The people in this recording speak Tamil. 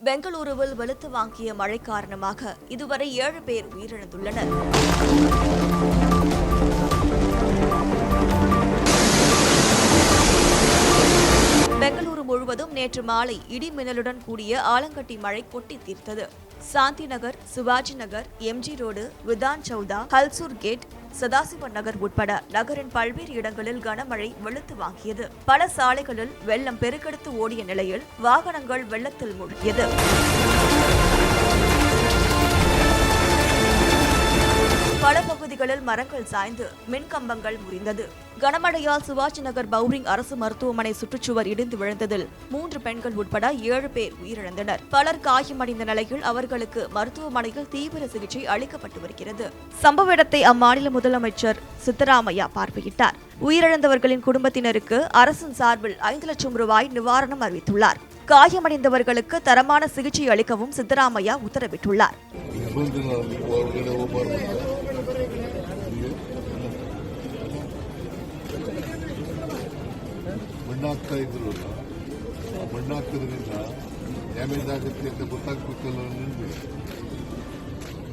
பெங்களூருவில் வெளுத்து வாங்கிய மழை காரணமாக இதுவரை 7 பேர் உயிரிழந்துள்ளனர். பெங்களூரு முழுவதும் நேற்று மாலை இடி மின்னலுடன் கூடிய ஆலங்கட்டி மழை கொட்டி தீர்த்தது. Shanti Nagar, Shivaji Nagar, MG road, Vidhana Soudha, Halsur gate, Sadashivan Nagar உட்பட நகரின் பல்வேறு இடங்களில் கனமழை வெளுத்து வாங்கியது. பல சாலைகளில் வெள்ளம் பெருக்கெடுத்து ஓடிய நிலையில் வாகனங்கள் வெள்ளத்தில் மூழ்கியது. பல பகுதிகளில் மரங்கள் சாய்ந்து மின்கம்பங்கள் முறிந்தது. கனமழையால் சிவாஜி நகர் பவுரிங் அரசு மருத்துவமனை சுற்றுச்சுவர் இடிந்து விழுந்ததில் 3 பெண்கள் உட்பட 7 பேர் உயிரிழந்தனர். பலர் காயமடைந்த நிலையில் அவர்களுக்கு மருத்துவமனையில் தீவிர சிகிச்சை அளிக்கப்பட்டு வருகிறது. சம்பவ இடத்தை அம்மாநில முதலமைச்சர் சித்தராமையா பார்வையிட்டார். உயிரிழந்தவர்களின் குடும்பத்தினருக்கு அரசின் சார்பில் 5 லட்சம் ரூபாய் நிவாரணம் அறிவித்துள்ளார். காயமடைந்தவர்களுக்கு தரமான சிகிச்சை அளிக்கவும் சித்தராமையா உத்தரவிட்டுள்ளார். ಮಣ್ಣಾಗ್ತಾ ಇದ್ರಲ್ಲ, ಆ ಮಣ್ಣಾಗ್ತದ್ರಿಂದ ಡ್ಯಾಮೇಜ್ ಆಗುತ್ತೆ ಅಂತ ಗೊತ್ತಾಗ್ಬೇಕಲ್ಲ.